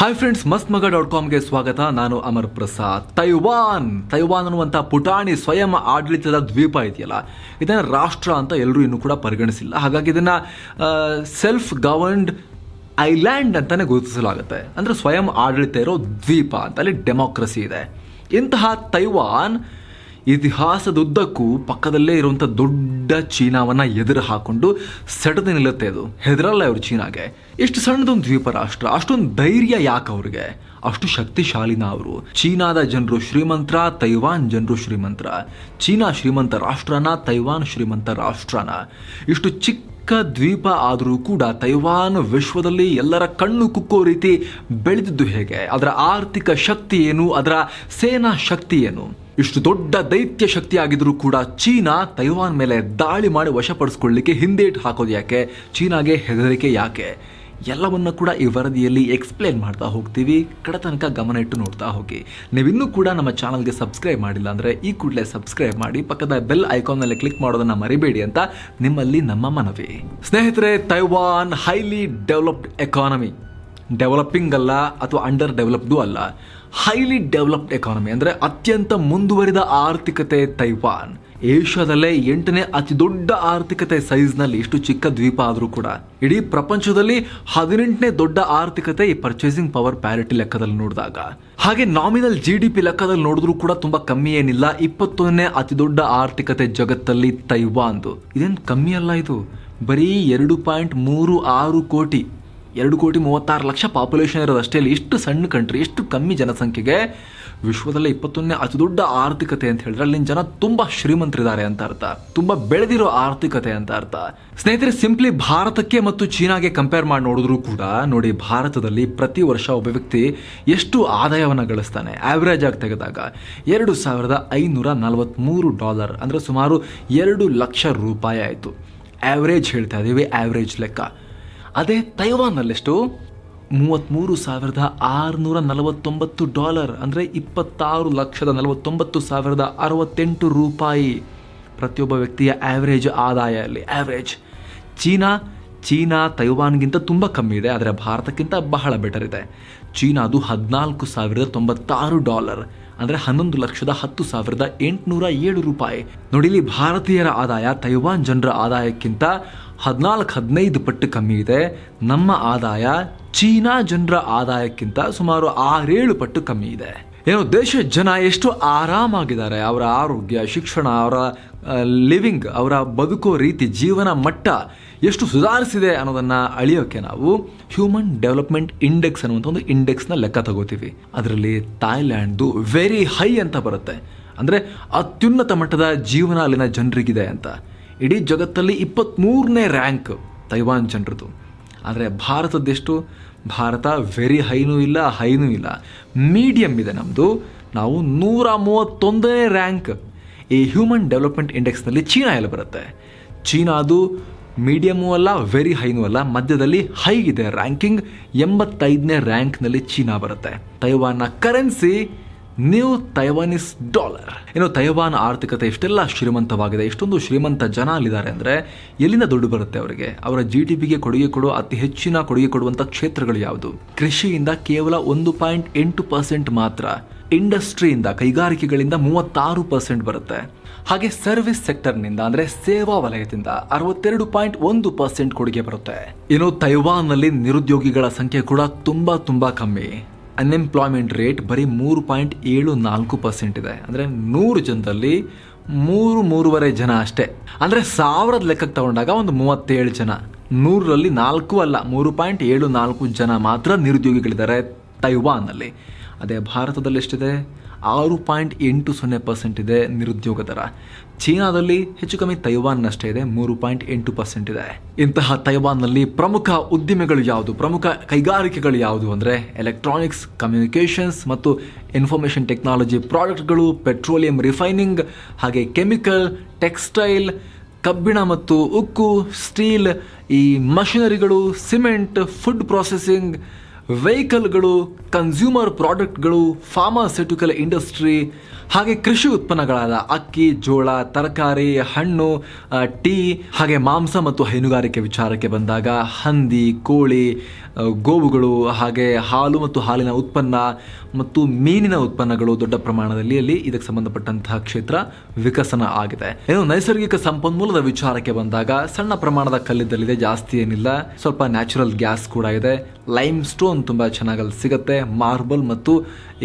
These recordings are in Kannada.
ಹಾಯ್ ಫ್ರೆಂಡ್ಸ್, mastmaga.comಗೆ ಸ್ವಾಗತ. ನಾನು ಅಮರ್ ಪ್ರಸಾದ್. ತೈವಾನ್ ಅನ್ನುವಂಥ ಪುಟಾಣಿ ಸ್ವಯಂ ಆಡಳಿತದ ದ್ವೀಪ ಇದೆಯಲ್ಲ, ಇದನ್ನು ರಾಷ್ಟ್ರ ಅಂತ ಎಲ್ಲರೂ ಇನ್ನೂ ಕೂಡ ಪರಿಗಣಿಸಿಲ್ಲ. ಹಾಗಾಗಿ ಇದನ್ನು ಸೆಲ್ಫ್ ಗವರ್ನ್ಡ್ ಐಲ್ಯಾಂಡ್ ಅಂತಲೇ ಗುರುತಿಸಲಾಗುತ್ತೆ. ಅಂದರೆ ಸ್ವಯಂ ಆಡಳಿತ ಇರೋ ದ್ವೀಪ ಅಂತ, ಅಲ್ಲಿ ಡೆಮೋಕ್ರಸಿ ಇದೆ. ಇಂತಹ ತೈವಾನ್ ಇತಿಹಾಸದುದ್ದಕ್ಕೂ ಪಕ್ಕದಲ್ಲೇ ಇರುವಂಥ ದೊಡ್ಡ ಚೀನಾವನ್ನು ಎದುರು ಹಾಕೊಂಡು ಸೆಟದು ನಿಲ್ಲುತ್ತೆ. ಅದು ಹೆದರಲ್ಲ ಇವರು ಚೀನಾಗೆ. ಇಷ್ಟು ಸಣ್ಣದೊಂದು ದ್ವೀಪ ರಾಷ್ಟ್ರ, ಅಷ್ಟೊಂದು ಧೈರ್ಯ ಯಾಕೆ ಅವ್ರಿಗೆ? ಅಷ್ಟು ಶಕ್ತಿಶಾಲಿನ ಅವರು. ಚೀನಾದ ಜನರು ಶ್ರೀಮಂತರ, ತೈವಾನ್ ಜನರು ಶ್ರೀಮಂತರ. ಚೀನಾ ಶ್ರೀಮಂತ ರಾಷ್ಟ್ರನ, ತೈವಾನ್ ಶ್ರೀಮಂತ ರಾಷ್ಟ್ರನ. ಇಷ್ಟು ಚಿಕ್ಕ ದ್ವೀಪ ಆದರೂ ಕೂಡ ತೈವಾನ್ ವಿಶ್ವದಲ್ಲಿ ಎಲ್ಲರ ಕಣ್ಣು ಕುಕ್ಕೋ ರೀತಿ ಬೆಳೆದಿದ್ದು ಹೇಗೆ? ಅದರ ಆರ್ಥಿಕ ಶಕ್ತಿ ಏನು? ಅದರ ಸೇನಾ ಶಕ್ತಿ ಏನು? ಇಷ್ಟು ದೊಡ್ಡ ದೈತ್ಯ ಶಕ್ತಿ ಆಗಿದ್ರೂ ಕೂಡ ಚೀನಾ ತೈವಾನ್ ಮೇಲೆ ದಾಳಿ ಮಾಡಿ ವಶಪಡಿಸ್ಕೊಳ್ಳಿಕ್ಕೆ ಹಿಂದೇಟು ಹಾಕೋದು ಯಾಕೆ? ಚೀನಾಗೆ ಹೆದರಿಕೆ ಯಾಕೆ? ಎಲ್ಲವನ್ನ ಕೂಡ ಈ ವರದಿಯಲ್ಲಿ ಎಕ್ಸ್ಪ್ಲೇನ್ ಮಾಡ್ತಾ ಹೋಗ್ತೀವಿ. ಕಡತನಕ ಗಮನ ಇಟ್ಟು ನೋಡ್ತಾ ಹೋಗಿ. ನೀವಿನ್ನೂ ಕೂಡ ನಮ್ಮ ಚಾನಲ್ಗೆ ಸಬ್ಸ್ಕ್ರೈಬ್ ಮಾಡಿಲ್ಲ ಅಂದರೆ ಈ ಕೂಡಲೇ ಸಬ್ಸ್ಕ್ರೈಬ್ ಮಾಡಿ, ಪಕ್ಕದ ಬೆಲ್ ಐಕಾನ್ನಲ್ಲಿ ಕ್ಲಿಕ್ ಮಾಡೋದನ್ನು ಮರಿಬೇಡಿ ಅಂತ ನಿಮ್ಮಲ್ಲಿ ನಮ್ಮ ಮನವಿ. ಸ್ನೇಹಿತರೆ, Taiwan highly developed economy. Developing ಅಲ್ಲ ಅಥವಾ ಅಂಡರ್ ಡೆವಲಪ್ಡು ಅಲ್ಲ, ಹೈಲಿ ಡೆವಲಪ್ಡ್ ಎಕಾನಮಿ ಅಂದರೆ ಅತ್ಯಂತ ಮುಂದುವರಿದ ಆರ್ಥಿಕತೆ ತೈವಾನ್. ಏಷ್ಯಾದಲ್ಲೇ 8ನೇ ಅತಿ ದೊಡ್ಡ ಆರ್ಥಿಕತೆ ಸೈಜ್ನಲ್ಲಿ. ಇಷ್ಟು ಚಿಕ್ಕ ದ್ವೀಪ ಆದರೂ ಕೂಡ ಇಡೀ ಪ್ರಪಂಚದಲ್ಲಿ 18ನೇ ದೊಡ್ಡ ಆರ್ಥಿಕತೆ ಈ ಪರ್ಚೇಸಿಂಗ್ ಪವರ್ ಪ್ಯಾರಿಟಿ ಲೆಕ್ಕದಲ್ಲಿ ನೋಡಿದಾಗ. ಹಾಗೆ ನಾಮಿನಲ್ GDP ಲೆಕ್ಕದಲ್ಲಿ ನೋಡಿದ್ರೂ ಕೂಡ ತುಂಬಾ ಕಮ್ಮಿ ಏನಿಲ್ಲ. 21ನೇ ಅತಿ ದೊಡ್ಡ ಆರ್ಥಿಕತೆ ಜಗತ್ತಲ್ಲಿ ತೈವಾನ್ದು. ಇದೇನು ಕಮ್ಮಿ ಅಲ್ಲ, ಇದು ಬರೀ 2.36 ಕೋಟಿ, 2,36,00,000 ಪಾಪ್ಯುಲೇಷನ್ ಇರೋದು ಅಷ್ಟೇ. ಇಷ್ಟು ಸಣ್ಣ ಕಂಟ್ರಿ, ಎಷ್ಟು ಕಮ್ಮಿ ಜನಸಂಖ್ಯೆಗೆ ವಿಶ್ವದಲ್ಲೇ 21ನೇ ಅತಿ ದೊಡ್ಡ ಆರ್ಥಿಕತೆ ಅಂತ ಹೇಳಿದ್ರೆ ಅಲ್ಲಿನ ಜನ ತುಂಬಾ ಶ್ರೀಮಂತರಿದ್ದಾರೆ ಅಂತ ಅರ್ಥ, ತುಂಬಾ ಬೆಳೆದಿರೋ ಆರ್ಥಿಕತೆ ಅಂತ ಅರ್ಥ. ಸ್ನೇಹಿತರೆ, ಸಿಂಪ್ಲಿ ಭಾರತಕ್ಕೆ ಮತ್ತು ಚೀನಾಗೆ ಕಂಪೇರ್ ಮಾಡಿ ನೋಡಿದ್ರು ಕೂಡ ನೋಡಿ, ಭಾರತದಲ್ಲಿ ಪ್ರತಿ ವರ್ಷ ಒಬ್ಬ ವ್ಯಕ್ತಿ ಎಷ್ಟು ಆದಾಯವನ್ನು ಗಳಿಸ್ತಾನೆ ಆವ್ರೇಜ್ ಆಗಿ ತೆಗೆದಾಗ $2,543, ಅಂದರೆ ಸುಮಾರು 2 ಲಕ್ಷ ರೂಪಾಯಿ ಆಯಿತು. ಆವ್ರೇಜ್ ಹೇಳ್ತಾ ಇದ್ದೀವಿ, ಆವ್ರೇಜ್ ಲೆಕ್ಕ. ಅದೇ ತೈವಾನ್ನಲ್ಲೆಷ್ಟು? $33,649, ಅಂದರೆ $26,49,068 ರೂಪಾಯಿ ಪ್ರತಿಯೊಬ್ಬ ವ್ಯಕ್ತಿಯ ಆವ್ರೇಜ್ ಆದಾಯ ಅಲ್ಲಿ. ಆವ್ರೇಜ್. ಚೀನಾ ತೈವಾನ್ಗಿಂತ ತುಂಬ ಕಮ್ಮಿ ಇದೆ, ಆದರೆ ಭಾರತಕ್ಕಿಂತ ಬಹಳ ಬೆಟರ್ ಇದೆ. ಚೀನಾದು $14,096, ಅಂದರೆ $11,10,807 ರೂಪಾಯಿ. ನೋಡಿ, ಇಲ್ಲಿ ಭಾರತೀಯರ ಆದಾಯ ತೈವಾನ್ ಜನರ ಆದಾಯಕ್ಕಿಂತ 14-15 ಪಟ್ಟು ಕಮ್ಮಿ ಇದೆ. ನಮ್ಮ ಆದಾಯ ಚೀನಾ ಜನರ ಆದಾಯಕ್ಕಿಂತ ಸುಮಾರು 6-7 ಪಟ್ಟು ಕಮ್ಮಿ ಇದೆ. ಏನೋ ದೇಶದ ಜನ ಎಷ್ಟು ಆರಾಮಾಗಿದ್ದಾರೆ, ಅವರ ಆರೋಗ್ಯ, ಶಿಕ್ಷಣ, ಅವರ ಲಿವಿಂಗ್, ಅವರ ಬದುಕೋ ರೀತಿ, ಜೀವನ ಮಟ್ಟ ಎಷ್ಟು ಸುಧಾರಿಸಿದೆ ಅನ್ನೋದನ್ನು ಅಳಿಯೋಕ್ಕೆ ನಾವು ಹ್ಯೂಮನ್ ಡೆವಲಪ್ಮೆಂಟ್ ಇಂಡೆಕ್ಸ್ ಅನ್ನುವಂಥ ಒಂದು ಇಂಡೆಕ್ಸ್ನ ಲೆಕ್ಕ ತಗೋತೀವಿ. ಅದರಲ್ಲಿ ಥಾಯ್ಲ್ಯಾಂಡ್ದು ವೆರಿ ಹೈ ಅಂತ ಬರುತ್ತೆ, ಅಂದರೆ ಅತ್ಯುನ್ನತ ಮಟ್ಟದ ಜೀವನ ಅಲ್ಲಿನ ಜನರಿಗಿದೆ ಅಂತ. ಇಡೀ ಜಗತ್ತಲ್ಲಿ 23ನೇ ರ್ಯಾಂಕ್ ತೈವಾನ್ ಜನರದು. ಆದರೆ ಭಾರತದ್ದೆಷ್ಟು? ಭಾರತ ವೆರಿ ಹೈನೂ ಇಲ್ಲ, ಹೈನೂ ಇಲ್ಲ, ಮೀಡಿಯಮ್ ಇದೆ ನಮ್ಮದು. ನಾವು 131ನೇ ರ್ಯಾಂಕ್ ಈ ಹ್ಯೂಮನ್ ಡೆವಲಪ್ಮೆಂಟ್ ಇಂಡೆಕ್ಸ್ನಲ್ಲಿ. ಚೀನಾ ಎಲ್ಲ ಬರುತ್ತೆ. ಚೀನಾದು ಮೀಡಿಯಮೂ ಅಲ್ಲ, ವೆರಿ ಹೈನೂ ಅಲ್ಲ, ಮಧ್ಯದಲ್ಲಿ ಹೈ ಇದೆ ರ್ಯಾಂಕಿಂಗ್. 85ನೇ ರ್ಯಾಂಕ್ನಲ್ಲಿ ಚೀನಾ ಬರುತ್ತೆ. ತೈವಾನ್ನ ಕರೆನ್ಸಿ ನ್ಯೂ ತೈವಾನೀಸ್ ಡಾಲರ್. ಏನು, ತೈವಾನ್ ಆರ್ಥಿಕತೆ ಇಷ್ಟೆಲ್ಲ ಶ್ರೀಮಂತವಾಗಿದೆ, ಇಷ್ಟೊಂದು ಶ್ರೀಮಂತ ಜನ ಅಲ್ಲಿದ್ದಾರೆ ಅಂದರೆ ಎಲ್ಲಿಂದ ದುಡ್ಡು ಬರುತ್ತೆ ಅವರಿಗೆ? ಅವರ GDPಗೆ ಕೊಡುಗೆ ಕೊಡುವ ಅತಿ ಹೆಚ್ಚಿನ ಕೊಡುಗೆ ಕೊಡುವಂಥ ಕ್ಷೇತ್ರಗಳು ಯಾವುದು? ಕೃಷಿಯಿಂದ ಕೇವಲ 1.8% ಮಾತ್ರ. ಇಂಡಸ್ಟ್ರಿಯಿಂದ, ಕೈಗಾರಿಕೆಗಳಿಂದ 36% ಬರುತ್ತೆ. ಹಾಗೆ ಸರ್ವಿಸ್ ಸೆಕ್ಟರ್ನಿಂದ, ಅಂದರೆ ಸೇವಾ ವಲಯದಿಂದ 62.1% ಕೊಡುಗೆ ಬರುತ್ತೆ. ಇನ್ನು ತೈವಾನ್ನಲ್ಲಿ ನಿರುದ್ಯೋಗಿಗಳ ಸಂಖ್ಯೆ ಕೂಡ ತುಂಬ ಕಮ್ಮಿ. ಅನ್ಎಂಪ್ಲಾಯ್ಮೆಂಟ್ ರೇಟ್ ಬರೀ 3.74% ಇದೆ. ಅಂದರೆ 100 ಜನದಲ್ಲಿ 3-3.5 ಜನ ಅಷ್ಟೇ. ಅಂದರೆ 1000 ಲೆಕ್ಕಕ್ಕೆ ತಗೊಂಡಾಗ ಒಂದು 37 ಜನ. 100ರಲ್ಲಿ 4 ಅಲ್ಲ, 3.74 ಜನ ಮಾತ್ರ ನಿರುದ್ಯೋಗಿಗಳಿದ್ದಾರೆ ತೈವಾನ್ನಲ್ಲಿ. ಅದೇ ಭಾರತದಲ್ಲಿ ಎಷ್ಟಿದೆ? 6.80% ಇದೆ ನಿರುದ್ಯೋಗ ದರ. ಚೀನಾದಲ್ಲಿ ಹೆಚ್ಚು ಕಮ್ಮಿ ತೈವಾನ್ನಷ್ಟೇ ಇದೆ, 3.8% ಇದೆ. ಇಂತಹ ತೈವಾನ್ನಲ್ಲಿ ಪ್ರಮುಖ ಉದ್ದಿಮೆಗಳು ಯಾವುದು, ಪ್ರಮುಖ ಕೈಗಾರಿಕೆಗಳು ಯಾವುದು ಅಂದರೆ ಎಲೆಕ್ಟ್ರಾನಿಕ್ಸ್, ಕಮ್ಯುನಿಕೇಷನ್ಸ್ ಮತ್ತು ಇನ್ಫಾರ್ಮೇಷನ್ ಟೆಕ್ನಾಲಜಿ ಪ್ರಾಡಕ್ಟ್ಗಳು, ಪೆಟ್ರೋಲಿಯಂ ರಿಫೈನಿಂಗ್, ಹಾಗೆ ಕೆಮಿಕಲ್, ಟೆಕ್ಸ್ಟೈಲ್, ಕಬ್ಬಿಣ ಮತ್ತು ಉಕ್ಕು, ಸ್ಟೀಲ್, ಈ ಮಷಿನರಿಗಳು, ಸಿಮೆಂಟ್, ಫುಡ್ ಪ್ರೊಸೆಸಿಂಗ್, ವೆಹಿಕಲ್ಗಳು, ಕನ್ಸ್ಯೂಮರ್ ಪ್ರಾಡಕ್ಟ್ಗಳು, ಫಾರ್ಮಾಸ್ಯೂಟಿಕಲ್ ಇಂಡಸ್ಟ್ರಿ, ಹಾಗೆ ಕೃಷಿ ಉತ್ಪನ್ನಗಳಾದ ಅಕ್ಕಿ, ಜೋಳ, ತರಕಾರಿ, ಹಣ್ಣು, ಟೀ, ಹಾಗೆ ಮಾಂಸ ಮತ್ತು ಹೈನುಗಾರಿಕೆ ವಿಚಾರಕ್ಕೆ ಬಂದಾಗ ಹಂದಿ, ಕೋಳಿ, ಗೋವುಗಳು, ಹಾಗೆ ಹಾಲು ಮತ್ತು ಹಾಲಿನ ಉತ್ಪನ್ನ ಮತ್ತು ಮೀನಿನ ಉತ್ಪನ್ನಗಳು ದೊಡ್ಡ ಪ್ರಮಾಣದಲ್ಲಿ ಅಲ್ಲಿ ಇದಕ್ಕೆ ಸಂಬಂಧಪಟ್ಟಂತಹ ಕ್ಷೇತ್ರ ವಿಕಸನ ಆಗಿದೆ. ಏನು ನೈಸರ್ಗಿಕ ಸಂಪನ್ಮೂಲದ ವಿಚಾರಕ್ಕೆ ಬಂದಾಗ ಸಣ್ಣ ಪ್ರಮಾಣದ ಕಲ್ಲಿದ್ದಲಿದೆ, ಜಾಸ್ತಿ ಏನಿಲ್ಲ. ಸ್ವಲ್ಪ ನ್ಯಾಚುರಲ್ ಗ್ಯಾಸ್ ಕೂಡ ಇದೆ. ಲೈಮ್ ಸ್ಟೋನ್ ತುಂಬ ಚೆನ್ನಾಗಿ ಅಲ್ಲಿ ಸಿಗುತ್ತೆ. ಮಾರ್ಬಲ್ ಮತ್ತು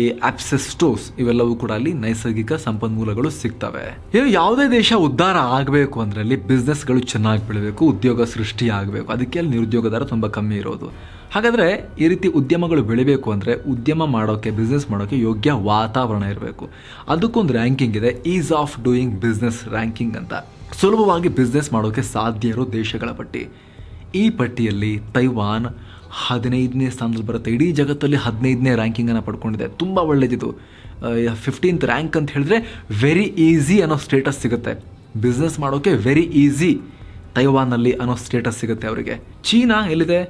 ಈ ಆಪ್ಸೆಸ್ಟೋಸ್ ಇವೆಲ್ಲವೂ ಕೂಡ ಅಲ್ಲಿ ನೈಸರ್ಗಿಕ ಸಂಪನ್ಮೂಲಗಳು ಸಿಗ್ತವೆ. ಏನು ಯಾವುದೇ ದೇಶ ಉದ್ಧಾರ ಆಗಬೇಕು ಅಂದ್ರೆ ಅಲ್ಲಿ ಬಿಸ್ನೆಸ್ಗಳು ಚೆನ್ನಾಗಿ ಬೆಳಬೇಕು, ಉದ್ಯೋಗ ಸೃಷ್ಟಿ ಆಗಬೇಕು. ಅದಕ್ಕೆ ಅಲ್ಲಿ ನಿರುದ್ಯೋಗ ದರ ತುಂಬ ಕಮ್ಮಿ ಇರೋದು. ಹಾಗಾದರೆ ಈ ರೀತಿ ಉದ್ಯಮಗಳು ಬೆಳಿಬೇಕು ಅಂದರೆ ಉದ್ಯಮ ಮಾಡೋಕ್ಕೆ, ಬಿಸ್ನೆಸ್ ಮಾಡೋಕ್ಕೆ ಯೋಗ್ಯ ವಾತಾವರಣ ಇರಬೇಕು. ಅದಕ್ಕೊಂದು ರ್ಯಾಂಕಿಂಗ್ ಇದೆ, is of doing business ranking ಅಂತ. ಸುಲಭವಾಗಿ ಬಿಸ್ನೆಸ್ ಮಾಡೋಕ್ಕೆ ಸಾಧ್ಯ ಇರೋ ದೇಶಗಳ ಪಟ್ಟಿ. ಈ ಪಟ್ಟಿಯಲ್ಲಿ ತೈವಾನ್ 15ನೇ ಸ್ಥಾನದಲ್ಲಿ ಬರುತ್ತೆ. ಇಡೀ ಜಗತ್ತಲ್ಲಿ 15ನೇ ರ್ಯಾಂಕಿಂಗನ್ನು ಪಡ್ಕೊಂಡಿದೆ. ತುಂಬ ಒಳ್ಳೆಯದಿದು. 15th ರ್ಯಾಂಕ್ ಅಂತ ಹೇಳಿದ್ರೆ ವೆರಿ ಈಸಿ ಅನ್ನೋ ಸ್ಟೇಟಸ್ ಸಿಗುತ್ತೆ. ಬಿಸ್ನೆಸ್ ಮಾಡೋಕ್ಕೆ ವೆರಿ ಈಸಿ ತೈವಾನಲ್ಲಿ ಅನ್ನೋ ಸ್ಟೇಟಸ್ ಸಿಗುತ್ತೆ ಅವರಿಗೆ. ಚೀನಾ ಎಲ್ಲಿದೆ?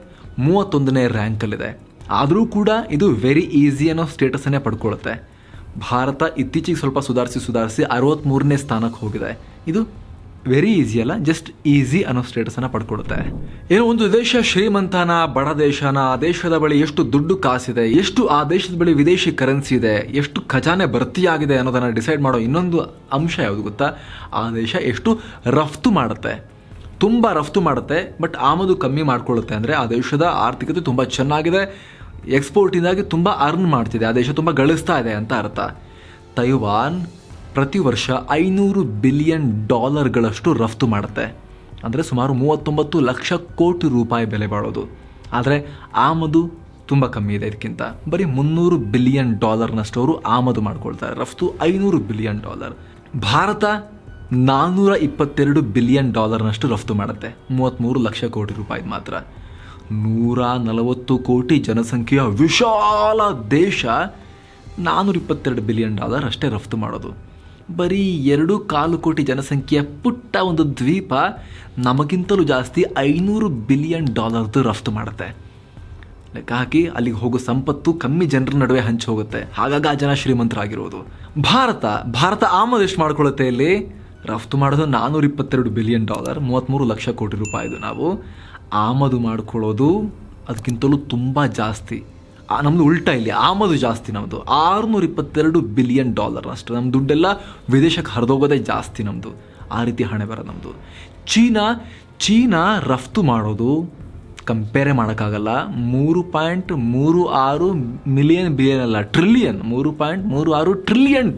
31ನೇ ರ್ಯಾಂಕಲ್ಲಿದೆ. ಆದರೂ ಕೂಡ ಇದು ವೆರಿ ಈಸಿ ಅನ್ನೋ ಸ್ಟೇಟಸನ್ನೇ ಪಡ್ಕೊಳ್ಳುತ್ತೆ. ಭಾರತ ಇತ್ತೀಚೆಗೆ ಸ್ವಲ್ಪ ಸುಧಾರಿಸಿ 63ನೇ ಸ್ಥಾನಕ್ಕೆ ಹೋಗಿದೆ. ಇದು ವೆರಿ ಈಸಿ ಅಲ್ಲ, ಜಸ್ಟ್ ಈಸಿ ಅನ್ನೋ ಸ್ಟೇಟಸನ್ನು ಪಡ್ಕೊಡುತ್ತೆ. ಏನೋ ಒಂದು ದೇಶ ಶ್ರೀಮಂತನ, ಬಡ ದೇಶನ, ಆ ದೇಶದ ಬಳಿ ಎಷ್ಟು ದುಡ್ಡು ಕಾಸಿದೆ, ಎಷ್ಟು ಆ ದೇಶದ ಬಳಿ ವಿದೇಶಿ ಕರೆನ್ಸಿ ಇದೆ, ಎಷ್ಟು ಖಜಾನೆ ಭರ್ತಿಯಾಗಿದೆ ಅನ್ನೋದನ್ನು ಡಿಸೈಡ್ ಮಾಡೋ ಇನ್ನೊಂದು ಅಂಶ ಯಾವುದು ಗೊತ್ತಾ? ಆ ದೇಶ ಎಷ್ಟು ರಫ್ತು ಮಾಡುತ್ತೆ. ತುಂಬ ರಫ್ತು ಮಾಡುತ್ತೆ, ಬಟ್ ಆಮದು ಕಮ್ಮಿ ಮಾಡ್ಕೊಳ್ಳುತ್ತೆ. ಅಂದರೆ ಆ ದೇಶದ ಆರ್ಥಿಕತೆ ತುಂಬ ಚೆನ್ನಾಗಿದೆ, ಎಕ್ಸ್ಪೋರ್ಟಿಂದಾಗಿ ತುಂಬ ಅರ್ನ್ ಮಾಡ್ತಿದೆ, ಆ ದೇಶ ತುಂಬ ಗಳಿಸ್ತಾ ಇದೆ ಅಂತ ಅರ್ಥ. ತೈವಾನ್ ಪ್ರತಿ ವರ್ಷ $500 ಬಿಲಿಯನ್ ರಫ್ತು ಮಾಡುತ್ತೆ. ಅಂದರೆ ಸುಮಾರು 39 ಲಕ್ಷ ಕೋಟಿ ರೂಪಾಯಿ ಬೆಲೆ ಬಾಳೋದು. ಆದರೆ ಆಮದು ತುಂಬ ಕಮ್ಮಿ ಇದೆ. ಇದಕ್ಕಿಂತ ಬರೀ $300 ಬಿಲಿಯನ್ ಅವರು ಆಮದು ಮಾಡ್ಕೊಳ್ತಾರೆ. ರಫ್ತು $500 ಬಿಲಿಯನ್. ಭಾರತ $422 ಬಿಲಿಯನ್ ರಫ್ತು ಮಾಡುತ್ತೆ. 33 ಲಕ್ಷ ಕೋಟಿ ರೂಪಾಯಿ ಮಾತ್ರ. 140 ಕೋಟಿ ಜನಸಂಖ್ಯೆಯ ವಿಶಾಲ ದೇಶ $422 ಬಿಲಿಯನ್ ಅಷ್ಟೇ ರಫ್ತು ಮಾಡೋದು. ಬರೀ 2.25 ಕೋಟಿ ಜನಸಂಖ್ಯೆಯ ಪುಟ್ಟ ಒಂದು ದ್ವೀಪ ನಮಗಿಂತಲೂ ಜಾಸ್ತಿ $500 ಬಿಲಿಯನ್ ರಫ್ತು ಮಾಡುತ್ತೆ. ಲೆಕ್ಕ ಹಾಕಿ ಅಲ್ಲಿಗೆ ಹೋಗೋ ಸಂಪತ್ತು ಕಮ್ಮಿ ಜನರ ನಡುವೆ ಹಂಚಿ ಹೋಗುತ್ತೆ. ಹಾಗಾಗಿ ಆ ಜನ ಶ್ರೀಮಂತರಾಗಿರೋದು. ಭಾರತ ಆಮದು ಎಷ್ಟು ಮಾಡ್ಕೊಳ್ಳುತ್ತೆ? ಇಲ್ಲಿ ರಫ್ತು ಮಾಡೋದು $422 ಬಿಲಿಯನ್, 33 ಲಕ್ಷ ಕೋಟಿ ರೂಪಾಯಿದು. ನಾವು ಆಮದು ಮಾಡ್ಕೊಳ್ಳೋದು ಅದಕ್ಕಿಂತಲೂ ತುಂಬ ಜಾಸ್ತಿ. ನಮ್ಮದು ಉಲ್ಟಾ, ಇಲ್ಲಿ ಆಮದು ಜಾಸ್ತಿ. ನಮ್ಮದು $622 ಬಿಲಿಯನ್ ಅಷ್ಟು. ನಮ್ಮ ದುಡ್ಡೆಲ್ಲ ವಿದೇಶಕ್ಕೆ ಹರಿದೋಗೋದೇ ಜಾಸ್ತಿ ನಮ್ಮದು. ಆ ರೀತಿ ಹಣೆ ಬರೋದು ನಮ್ಮದು. ಚೀನಾ ರಫ್ತು ಮಾಡೋದು ಕಂಪೇರೇ ಮಾಡೋಕ್ಕಾಗಲ್ಲ. 3.36 ಮಿಲಿಯನ್, ಬಿಲಿಯನ್ ಅಲ್ಲ, ಟ್ರಿಲಿಯನ್, $3.36 ಟ್ರಿಲಿಯನ್,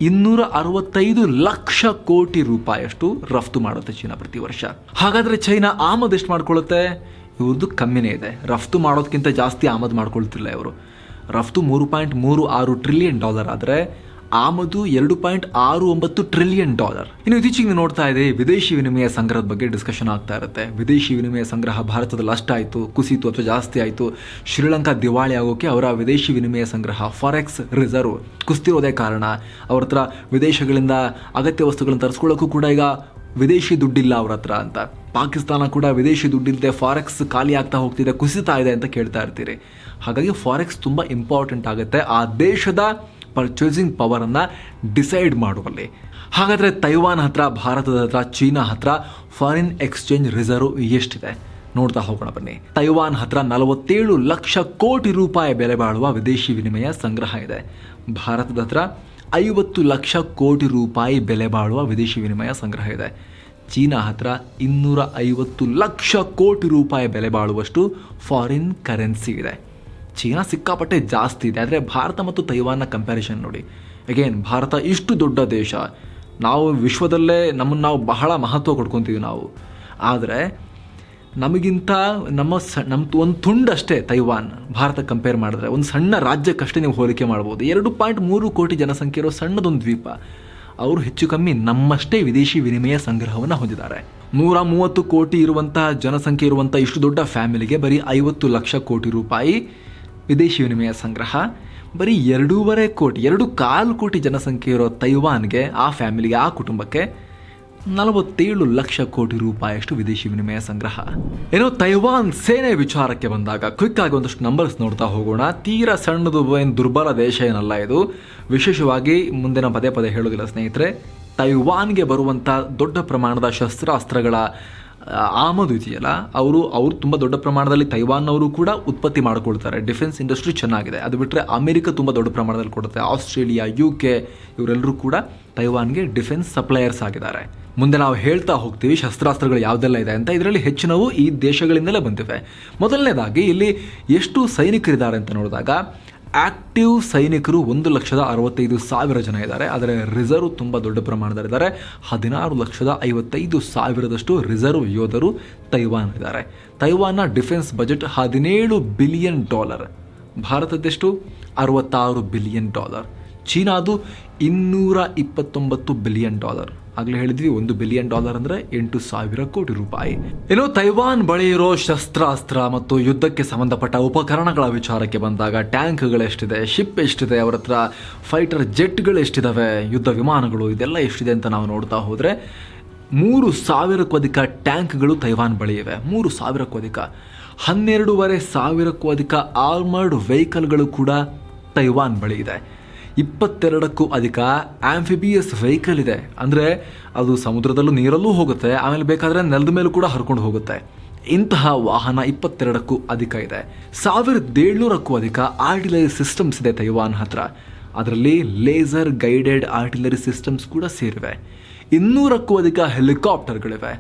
$265 ಲಕ್ಷ ಕೋಟಿ ರೂಪಾಯಿಯಷ್ಟು ರಫ್ತು ಮಾಡುತ್ತೆ ಚೀನಾ ಪ್ರತಿ ವರ್ಷ. ಹಾಗಾದರೆ ಚೈನಾ ಆಮದು ಎಷ್ಟು ಮಾಡ್ಕೊಳ್ಳುತ್ತೆ? ಇವ್ರದ್ದು ಕಮ್ಮಿನೇ ಇದೆ. ರಫ್ತು ಮಾಡೋದಕ್ಕಿಂತ ಜಾಸ್ತಿ ಆಮದು ಮಾಡ್ಕೊಳ್ತಿಲ್ಲ ಇವರು. ರಫ್ತು $3.36 ಟ್ರಿಲಿಯನ್ ಆದರೆ ಆಮದು $2.69 ಟ್ರಿಲಿಯನ್. ಇನ್ನು ಇತ್ತೀಚೆಗೆ ನೋಡ್ತಾ ಇದೆ ವಿದೇಶಿ ವಿನಿಮಯ ಸಂಗ್ರಹದ ಬಗ್ಗೆ ಡಿಸ್ಕಷನ್ ಆಗ್ತಾ ಇರುತ್ತೆ. ವಿದೇಶಿ ವಿನಿಮಯ ಸಂಗ್ರಹ ಭಾರತದಲ್ಲಿ ಅಷ್ಟಾಯಿತು, ಕುಸಿತು ಅಥವಾ ಜಾಸ್ತಿ ಆಯಿತು. ಶ್ರೀಲಂಕಾ ದಿವಾಳಿ ಆಗೋಕ್ಕೆ ಅವರ ವಿದೇಶಿ ವಿನಿಮಯ ಸಂಗ್ರಹ ಫಾರೆಕ್ಸ್ ರಿಸರ್ವ್ ಕುಸ್ತಿರೋದೇ ಕಾರಣ. ಅವ್ರ ಹತ್ರ ವಿದೇಶಗಳಿಂದ ಅಗತ್ಯ ವಸ್ತುಗಳನ್ನು ತರಿಸ್ಕೊಳ್ಳೋಕ್ಕೂ ಕೂಡ ಈಗ ವಿದೇಶಿ ದುಡ್ಡಿಲ್ಲ ಅವ್ರ ಹತ್ರ ಅಂತ. ಪಾಕಿಸ್ತಾನ ಕೂಡ ವಿದೇಶಿ ದುಡ್ಡಿಲ್ಲದೆ ಫಾರೆಕ್ಸ್ ಖಾಲಿ ಆಗ್ತಾ ಹೋಗ್ತಿದೆ, ಕುಸಿತಾ ಇದೆ ಅಂತ ಕೇಳ್ತಾ ಇರ್ತೀರಿ. ಹಾಗಾಗಿ ಫಾರೆಕ್ಸ್ ತುಂಬ ಇಂಪಾರ್ಟೆಂಟ್ ಆಗುತ್ತೆ ಆ ದೇಶದ ಪರ್ಚೇಸಿಂಗ್ ಪವರನ್ನು ಡಿಸೈಡ್ ಮಾಡುವಲ್ಲಿ. ಹಾಗಾದರೆ ತೈವಾನ್ ಹತ್ರ, ಭಾರತದ ಹತ್ರ, ಚೀನಾ ಹತ್ರ ಫಾರಿನ್ ಎಕ್ಸ್ಚೇಂಜ್ ರಿಸರ್ವ್ ಎಷ್ಟಿದೆ ನೋಡ್ತಾ ಹೋಗೋಣ ಬನ್ನಿ. ತೈವಾನ್ ಹತ್ರ 47 ಲಕ್ಷ ಕೋಟಿ ರೂಪಾಯಿ ಬೆಲೆ ಬಾಳುವ ವಿದೇಶಿ ವಿನಿಮಯ ಸಂಗ್ರಹ ಇದೆ. ಭಾರತದ ಹತ್ರ 50 ಲಕ್ಷ ಕೋಟಿ ರೂಪಾಯಿ ಬೆಲೆ ಬಾಳುವ ವಿದೇಶಿ ವಿನಿಮಯ ಸಂಗ್ರಹ ಇದೆ. ಚೀನಾ ಹತ್ರ 250 ಲಕ್ಷ ಕೋಟಿ ರೂಪಾಯಿ ಬೆಲೆ ಬಾಳುವಷ್ಟು ಫಾರಿನ್ ಕರೆನ್ಸಿ ಇದೆ. ಚೀನಾ ಸಿಕ್ಕಾಪಟ್ಟೆ ಜಾಸ್ತಿ ಇದೆ. ಆದರೆ ಭಾರತ ಮತ್ತು ತೈವಾನ್ನ ಕಂಪ್ಯಾರಿಸನ್ ನೋಡಿ. ಅಗೇನ್ ಭಾರತ ಇಷ್ಟು ದೊಡ್ಡ ದೇಶ, ನಾವು ವಿಶ್ವದಲ್ಲೇ ನಮ್ಮನ್ನು ನಾವು ಬಹಳ ಮಹತ್ವ ಕೊಡ್ಕೊತೀವಿ ನಾವು. ಆದರೆ ನಮಗಿಂತ ನಮ್ಮದು ಒಂದು ತುಂಡಷ್ಟೇ ತೈವಾನ್ ಭಾರತ ಕಂಪೇರ್ ಮಾಡಿದ್ರೆ, ಒಂದು ಸಣ್ಣ ರಾಜ್ಯಕ್ಕಷ್ಟೇ ನೀವು ಹೋಲಿಕೆ ಮಾಡ್ಬೋದು. 2.3 ಕೋಟಿ ಜನಸಂಖ್ಯೆ ಇರೋ ಸಣ್ಣದೊಂದು ದ್ವೀಪ. ಅವರು ಹೆಚ್ಚು ಕಮ್ಮಿ ನಮ್ಮಷ್ಟೇ ವಿದೇಶಿ ವಿನಿಮಯ ಸಂಗ್ರಹವನ್ನು ಹೊಂದಿದ್ದಾರೆ. 130 ಕೋಟಿ ಇರುವಂತಹ ಜನಸಂಖ್ಯೆ ಇರುವಂಥ ಇಷ್ಟು ದೊಡ್ಡ ಫ್ಯಾಮಿಲಿಗೆ ಬರೀ 50 ಲಕ್ಷ ಕೋಟಿ ರೂಪಾಯಿ ವಿದೇಶಿ ವಿನಿಮಯ ಸಂಗ್ರಹ. ಬರೀ 2.25 ಕೋಟಿ ಜನಸಂಖ್ಯೆ ಇರೋ ತೈವಾನ್ಗೆ, ಆ ಫ್ಯಾಮಿಲಿಗೆ, ಆ ಕುಟುಂಬಕ್ಕೆ 47 ಲಕ್ಷ ಕೋಟಿ ರೂಪಾಯಿಯಷ್ಟು ವಿದೇಶಿ ವಿನಿಮಯ ಸಂಗ್ರಹ. ಏನೋ ತೈವಾನ್ ಸೇನೆ ವಿಚಾರಕ್ಕೆ ಬಂದಾಗ ಕ್ವಿಕ್ ಆಗಿ ಒಂದಷ್ಟು ನಂಬರ್ಸ್ ನೋಡ್ತಾ ಹೋಗೋಣ. ತೀರಾ ಸಣ್ಣದು, ಏನು ದುರ್ಬಲ ದೇಶ ಏನಲ್ಲ ಇದು. ವಿಶೇಷವಾಗಿ ಮುಂದೆ ನಾನು ಪದೇ ಪದೇ ಹೇಳೋದಿಲ್ಲ ಸ್ನೇಹಿತರೆ, ತೈವಾನ್ಗೆ ಬರುವಂಥ ದೊಡ್ಡ ಪ್ರಮಾಣದ ಶಸ್ತ್ರಾಸ್ತ್ರಗಳ ಆಮದು ಇದೆಯಲ್ಲ, ಅವರು ತುಂಬ ದೊಡ್ಡ ಪ್ರಮಾಣದಲ್ಲಿ ತೈವಾನ್ನವರು ಕೂಡ ಉತ್ಪತ್ತಿ ಮಾಡಿಕೊಳ್ತಾರೆ. ಡಿಫೆನ್ಸ್ ಇಂಡಸ್ಟ್ರಿ ಚೆನ್ನಾಗಿದೆ. ಅದು ಬಿಟ್ಟರೆ ಅಮೆರಿಕ ತುಂಬ ದೊಡ್ಡ ಪ್ರಮಾಣದಲ್ಲಿ ಕೊಡುತ್ತೆ. ಆಸ್ಟ್ರೇಲಿಯಾ, UK ಇವರೆಲ್ಲರೂ ಕೂಡ ತೈವಾನ್ಗೆ ಡಿಫೆನ್ಸ್ ಸಪ್ಲೈಯರ್ಸ್ ಆಗಿದ್ದಾರೆ. ಮುಂದೆ ನಾವು ಹೇಳ್ತಾ ಹೋಗ್ತೀವಿ ಶಸ್ತ್ರಾಸ್ತ್ರಗಳು ಯಾವುದೆಲ್ಲ ಇದೆ ಅಂತ. ಇದರಲ್ಲಿ ಹೆಚ್ಚಿನವು ಈ ದೇಶಗಳಿಂದಲೇ ಬಂದಿವೆ. ಮೊದಲನೇದಾಗಿ ಇಲ್ಲಿ ಎಷ್ಟು ಸೈನಿಕರಿದ್ದಾರೆ ಅಂತ ನೋಡಿದಾಗ, ಆಕ್ಟಿವ್ ಸೈನಿಕರು 1,65,000 ಜನ ಇದ್ದಾರೆ. ಆದರೆ ರಿಸರ್ವ್ ತುಂಬ ದೊಡ್ಡ ಪ್ರಮಾಣದಲ್ಲಿದ್ದಾರೆ. 16,55,000 ರಿಸರ್ವ್ ಯೋಧರು ತೈವಾನ್ ಇದ್ದಾರೆ. ತೈವಾನ್ನ ಡಿಫೆನ್ಸ್ ಬಜೆಟ್ $17 ಬಿಲಿಯನ್. ಭಾರತದ್ದೆಷ್ಟು? $66 ಬಿಲಿಯನ್. ಚೀನಾದು $229 ಬಿಲಿಯನ್. ಆಗಲೇ ಹೇಳಿದ್ವಿ, $1 ಬಿಲಿಯನ್ ಅಂದರೆ 8,000 ಕೋಟಿ ರೂಪಾಯಿ. ಇನ್ನು ತೈವಾನ್ ಬಳಿ ಇರೋ ಶಸ್ತ್ರಾಸ್ತ್ರ ಮತ್ತು ಯುದ್ಧಕ್ಕೆ ಸಂಬಂಧಪಟ್ಟ ಉಪಕರಣಗಳ ವಿಚಾರಕ್ಕೆ ಬಂದಾಗ, ಟ್ಯಾಂಕ್ಗಳೆಷ್ಟಿದೆ, ಶಿಪ್ ಎಷ್ಟಿದೆ, ಅವರ ಹತ್ರ ಫೈಟರ್ ಜೆಟ್ಗಳು ಎಷ್ಟಿದಾವೆ, ಯುದ್ಧ ವಿಮಾನಗಳು ಇದೆಲ್ಲ ಎಷ್ಟಿದೆ ಅಂತ ನಾವು ನೋಡ್ತಾ ಹೋದರೆ 3,000ಕ್ಕೂ ಅಧಿಕ ಟ್ಯಾಂಕ್ಗಳು ತೈವಾನ್ ಬಳಿ ಇವೆ. 3,000ಕ್ಕೂ ಅಧಿಕ. 12,500ಕ್ಕೂ ಅಧಿಕ ಆರ್ಮರ್ಡ್ ವೆಹಿಕಲ್ಗಳು ಕೂಡ ತೈವಾನ್ ಬಳಿ ಇದೆ. 22ಕ್ಕೂ ಅಧಿಕ ಆಂಫಿಬಿಯಸ್ ವೆಹಿಕಲ್ ಇದೆ. ಅಂದರೆ ಅದು ಸಮುದ್ರದಲ್ಲೂ ನೀರಲ್ಲೂ ಹೋಗುತ್ತೆ, ಆಮೇಲೆ ಬೇಕಾದರೆ ನೆಲದ ಮೇಲೂ ಕೂಡ ಹರ್ಕೊಂಡು ಹೋಗುತ್ತೆ. ಇಂತಹ ವಾಹನ 22ಕ್ಕೂ ಅಧಿಕ ಇದೆ. 1,700ಕ್ಕೂ ಅಧಿಕ ಆರ್ಟಿಲರಿ ಸಿಸ್ಟಮ್ಸ್ ಇದೆ ತೈವಾನ್ ಹತ್ರ. ಅದರಲ್ಲಿ ಲೇಸರ್ ಗೈಡೆಡ್ ಆರ್ಟಿಲರಿ ಸಿಸ್ಟಮ್ಸ್ ಕೂಡ ಸೇರಿವೆ. 200ಕ್ಕೂ ಅಧಿಕ ಹೆಲಿಕಾಪ್ಟರ್ಗಳಿವೆ.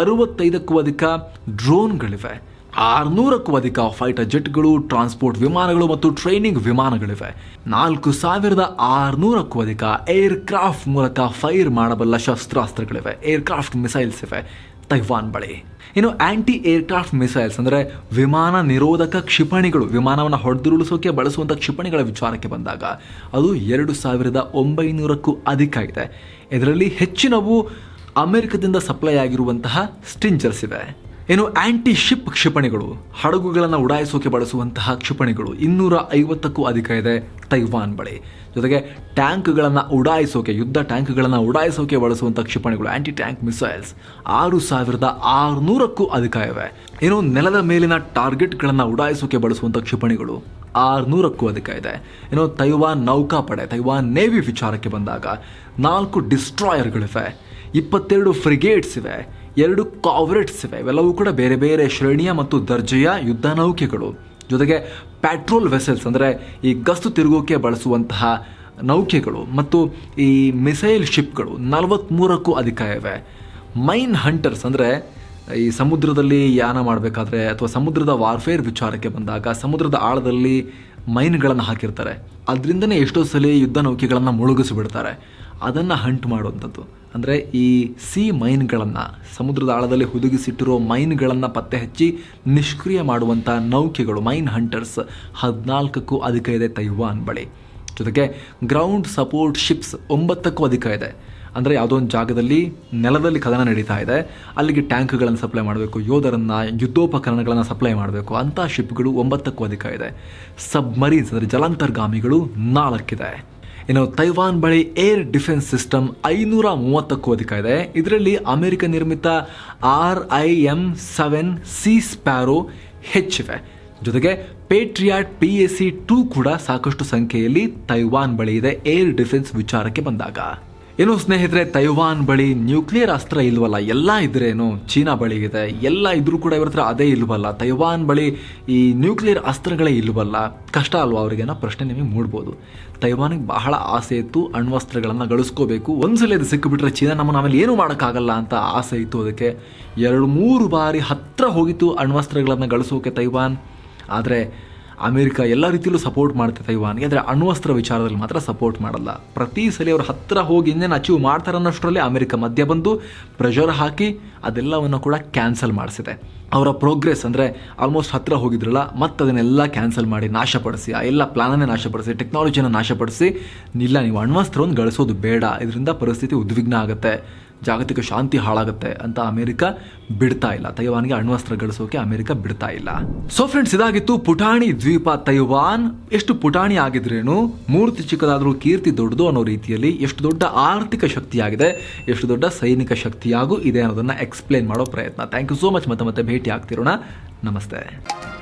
65ಕ್ಕೂ ಅಧಿಕ ಡ್ರೋನ್ಗಳಿವೆ. 600ಕ್ಕೂ ಅಧಿಕ ಫೈಟರ್ ಜೆಟ್ಗಳು, ಟ್ರಾನ್ಸ್ಪೋರ್ಟ್ ವಿಮಾನಗಳು ಮತ್ತು ಟ್ರೈನಿಂಗ್ ವಿಮಾನಗಳಿವೆ. 4,600ಕ್ಕೂ ಅಧಿಕ ಏರ್ಕ್ರಾಫ್ಟ್ ಮೂಲಕ ಫೈರ್ ಮಾಡಬಲ್ಲ ಶಸ್ತ್ರಾಸ್ತ್ರಗಳಿವೆ. ಏರ್ಕ್ರಾಫ್ಟ್ ಮಿಸೈಲ್ಸ್ ಇವೆ ತೈವಾನ್ ಬಳಿ. ಇನ್ನು ಆಂಟಿ ಏರ್ಕ್ರಾಫ್ಟ್ ಮಿಸೈಲ್ಸ್ ಅಂದರೆ ವಿಮಾನ ನಿರೋಧಕ ಕ್ಷಿಪಣಿಗಳು, ವಿಮಾನವನ್ನು ಹೊಡೆದುರುಳಿಸೋಕೆ ಬಳಸುವಂಥ ಕ್ಷಿಪಣಿಗಳ ವಿಚಾರಕ್ಕೆ ಬಂದಾಗ ಅದು 2,900ಕ್ಕೂ ಅಧಿಕ ಇದೆ. ಇದರಲ್ಲಿ ಹೆಚ್ಚಿನವು ಅಮೆರಿಕದಿಂದ ಸಪ್ಲೈ ಆಗಿರುವಂತಹ ಸ್ಟಿಂಜರ್ಸ್ ಇವೆ. ಇನ್ನು ಆಂಟಿ ಶಿಪ್ ಕ್ಷಿಪಣಿಗಳು, ಹಡಗುಗಳನ್ನು ಉಡಾಯಿಸೋಕೆ ಬಳಸುವಂತಹ ಕ್ಷಿಪಣಿಗಳು 250ಕ್ಕೂ ಅಧಿಕ ಇದೆ ತೈವಾನ್ ಬಳಿ. ಜೊತೆಗೆ ಟ್ಯಾಂಕ್ಗಳನ್ನು ಉಡಾಯಿಸೋಕೆ, ಯುದ್ಧ ಟ್ಯಾಂಕ್ಗಳನ್ನು ಉಡಾಯಿಸೋಕೆ ಬಳಸುವಂಥ ಕ್ಷಿಪಣಿಗಳು, ಆಂಟಿ ಟ್ಯಾಂಕ್ ಮಿಸೈಲ್ಸ್ 6,600ಕ್ಕೂ ಅಧಿಕ ಇವೆ. ಇನ್ನು ನೆಲದ ಮೇಲಿನ ಟಾರ್ಗೆಟ್ಗಳನ್ನು ಉಡಾಯಿಸೋಕೆ ಬಳಸುವಂಥ ಕ್ಷಿಪಣಿಗಳು 600ಕ್ಕೂ ಅಧಿಕ ಇದೆ. ಇನ್ನು ತೈವಾನ್ ನೌಕಾಪಡೆ, ತೈವಾನ್ ನೇವಿ ವಿಚಾರಕ್ಕೆ ಬಂದಾಗ 4 ಡಿಸ್ಟ್ರಾಯರ್ಗಳಿವೆ, 22 ಫ್ರಿಗೇಟ್ಸ್ ಇವೆ, 2 ಕಾರ್ವೆಟ್ಸ್ ಇವೆ. ಇವೆಲ್ಲವೂ ಕೂಡ ಬೇರೆ ಬೇರೆ ಶ್ರೇಣಿಯ ಮತ್ತು ದರ್ಜೆಯ ಯುದ್ಧ ನೌಕೆಗಳು. ಜೊತೆಗೆ ಪ್ಯಾಟ್ರೋಲ್ ವೆಸಲ್ಸ್ ಅಂದರೆ ಈ ಗಸ್ತು ತಿರುಗೋಕೆ ಬಳಸುವಂತಹ ನೌಕೆಗಳು ಮತ್ತು ಈ ಮಿಸೈಲ್ ಶಿಪ್ಗಳು 43ಕ್ಕೂ ಅಧಿಕ ಇವೆ. ಮೈನ್ ಹಂಟರ್ಸ್ ಅಂದರೆ ಈ ಸಮುದ್ರದಲ್ಲಿ ಯಾನ ಮಾಡಬೇಕಾದ್ರೆ ಅಥವಾ ಸಮುದ್ರದ ವಾರ್ಫೇರ್ ವಿಚಾರಕ್ಕೆ ಬಂದಾಗ ಸಮುದ್ರದ ಆಳದಲ್ಲಿ ಮೈನ್ಗಳನ್ನು ಹಾಕಿರ್ತಾರೆ. ಅದರಿಂದನೇ ಎಷ್ಟೋ ಸಲ ಯುದ್ಧ ನೌಕೆಗಳನ್ನು ಮುಳುಗಿಸಿಬಿಡ್ತಾರೆ. ಅದನ್ನು ಹಂಟ್ ಮಾಡುವಂಥದ್ದು ಅಂದರೆ ಈ ಸಿ ಮೈನ್ಗಳನ್ನು, ಸಮುದ್ರದ ಆಳದಲ್ಲಿ ಹುದುಗಿಸಿಟ್ಟಿರೋ ಮೈನ್ಗಳನ್ನು ಪತ್ತೆ ಹಚ್ಚಿ ನಿಷ್ಕ್ರಿಯ ಮಾಡುವಂಥ ನೌಕೆಗಳು, ಮೈನ್ ಹಂಟರ್ಸ್ 14ಕ್ಕೂ ಅಧಿಕ ಇದೆ ತೈವಾನ್ ಬಳಿ. ಜೊತೆಗೆ ಗ್ರೌಂಡ್ ಸಪೋರ್ಟ್ ಶಿಪ್ಸ್ 9ಕ್ಕೂ ಅಧಿಕ ಇದೆ. ಅಂದರೆ ಯಾವುದೋ ಒಂದು ಜಾಗದಲ್ಲಿ ನೆಲದಲ್ಲಿ ಕದನ ನಡೀತಾ ಇದೆ, ಅಲ್ಲಿಗೆ ಟ್ಯಾಂಕ್ಗಳನ್ನು ಸಪ್ಲೈ ಮಾಡಬೇಕು, ಯೋಧರನ್ನು, ಯುದ್ಧೋಪಕರಣಗಳನ್ನು ಸಪ್ಲೈ ಮಾಡಬೇಕು, ಅಂಥ ಶಿಪ್ಗಳು 9ಕ್ಕೂ ಅಧಿಕ ಇದೆ. ಸಬ್ಮರೀನ್ಸ್ ಅಂದರೆ ಜಲಾಂತರ್ಗಾಮಿಗಳು 4 ಇನ್ನು ತೈವಾನ್ ಬಳಿ ಏರ್ ಡಿಫೆನ್ಸ್ ಸಿಸ್ಟಮ್ 530ಕ್ಕೂ ಅಧಿಕ ಇದೆ. ಇದರಲ್ಲಿ ಅಮೆರಿಕ ನಿರ್ಮಿತ RIM-7 ಸೀ ಸ್ಪ್ಯಾರೋ ಹೆಚ್ಚಿವೆ. ಜೊತೆಗೆ ಪೇಟ್ರಿಯಾಟ್ PAC-2 ಕೂಡ ಸಾಕಷ್ಟು ಸಂಖ್ಯೆಯಲ್ಲಿ ತೈವಾನ್ ಬಳಿ ಇದೆ ಏರ್ ಡಿಫೆನ್ಸ್ ವಿಚಾರಕ್ಕೆ ಬಂದಾಗ. ಏನು ಸ್ನೇಹಿತರೆ, ತೈವಾನ್ ಬಳಿ ನ್ಯೂಕ್ಲಿಯರ್ ಅಸ್ತ್ರ ಇಲ್ವಲ್ಲ, ಎಲ್ಲ ಇದ್ರೇನು ಚೀನಾ ಬಳಿ ಇದೆ, ಎಲ್ಲ ಇದ್ರೂ ಕೂಡ ಇವ್ರ ಹತ್ರ ಅದೇ ಇಲ್ವಲ್ಲ, ತೈವಾನ್ ಬಳಿ ಈ ನ್ಯೂಕ್ಲಿಯರ್ ಅಸ್ತ್ರಗಳೇ ಇಲ್ವಲ್ಲ, ಕಷ್ಟ ಅಲ್ವಾ ಅವರಿಗೆ ಅನ್ನೋ ಪ್ರಶ್ನೆ ನಿಮಗೆ ಮೂಡ್ಬೋದು. ತೈವಾನಿಗೆ ಬಹಳ ಆಸೆ ಇತ್ತು ಅಣ್ವಸ್ತ್ರಗಳನ್ನು ಗಳಿಸ್ಕೋಬೇಕು, ಒಂದ್ಸಲ ಇದು ಸಿಕ್ಕಿಬಿಟ್ರೆ ಚೀನಾ ನಮ್ಮನ್ನು ಆಮೇಲೆ ಏನೂ ಮಾಡೋಕ್ಕಾಗಲ್ಲ ಅಂತ ಆಸೆ ಇತ್ತು. ಅದಕ್ಕೆ 2-3 ಬಾರಿ ಹತ್ತಿರ ಹೋಗಿತ್ತು ಅಣ್ವಸ್ತ್ರಗಳನ್ನು ಗಳಿಸೋಕೆ ತೈವಾನ್. ಆದರೆ ಅಮೆರಿಕ ಎಲ್ಲ ರೀತಿಯಲ್ಲೂ ಸಪೋರ್ಟ್ ಮಾಡುತ್ತೆ ತೈವಾನ್ಗೆ, ಆದರೆ ಅಣ್ವಸ್ತ್ರ ವಿಚಾರದಲ್ಲಿ ಮಾತ್ರ ಸಪೋರ್ಟ್ ಮಾಡಲ್ಲ. ಪ್ರತಿ ಸಲ ಅವ್ರು ಹತ್ತಿರ ಹೋಗಿ ಇನ್ನೇನು ಅಚೀವ್ ಮಾಡ್ತಾರೆ ಅನ್ನೋಷ್ಟರಲ್ಲಿ ಅಮೆರಿಕ ಮಧ್ಯ ಬಂದು ಪ್ರೆಷರ್ ಹಾಕಿ ಅದೆಲ್ಲವನ್ನು ಕೂಡ ಕ್ಯಾನ್ಸಲ್ ಮಾಡಿಸಿದೆ. ಅವರ ಪ್ರೋಗ್ರೆಸ್ ಅಂದರೆ ಆಲ್ಮೋಸ್ಟ್ ಹತ್ತಿರ ಹೋಗಿದ್ರಲ್ಲ, ಮತ್ತೆ ಅದನ್ನೆಲ್ಲ ಕ್ಯಾನ್ಸಲ್ ಮಾಡಿ ನಾಶಪಡಿಸಿ, ಆ ಎಲ್ಲ ಪ್ಲಾನನ್ನೇ ನಾಶಪಡಿಸಿ, ಟೆಕ್ನಾಲಜಿನ ನಾಶಪಡಿಸಿ, ಇಲ್ಲ ನೀವು ಅಣ್ವಸ್ತ್ರವನ್ನು ಗಳಿಸೋದು ಬೇಡ, ಇದರಿಂದ ಪರಿಸ್ಥಿತಿ ಉದ್ವಿಗ್ನ ಆಗುತ್ತೆ, ಜಾಗತಿಕ ಶಾಂತಿ ಹಾಳಾಗುತ್ತೆ ಅಂತ ಅಮೆರಿಕ ಬಿಡ್ತಾ ಇಲ್ಲ. ತೈವಾನ್ಗೆ ಅಣ್ವಸ್ತ್ರ ಗಳಿಸೋಕೆ ಅಮೆರಿಕ ಬಿಡ್ತಾ ಇಲ್ಲ. ಸೊ ಫ್ರೆಂಡ್ಸ್, ಇದಾಗಿತ್ತು ಪುಟಾಣಿ ದ್ವೀಪ ತೈವಾನ್. ಎಷ್ಟು ಪುಟಾಣಿ ಆಗಿದ್ರೇನು ಮೂರ್ತಿ ಚಿಕ್ಕದಾದ್ರೂ ಕೀರ್ತಿ ದೊಡ್ಡದು ಅನ್ನೋ ರೀತಿಯಲ್ಲಿ ಎಷ್ಟು ದೊಡ್ಡ ಆರ್ಥಿಕ ಶಕ್ತಿಯಾಗಿದೆ, ಎಷ್ಟು ದೊಡ್ಡ ಸೈನಿಕ ಶಕ್ತಿಯಾಗೂ ಇದೆ ಅನ್ನೋದನ್ನ ಎಕ್ಸ್ಪ್ಲೇನ್ ಮಾಡೋ ಪ್ರಯತ್ನ. Thank you so much. ಮತ್ತೆ ಭೇಟಿ ಆಗ್ತಿರೋಣ. ನಮಸ್ತೆ.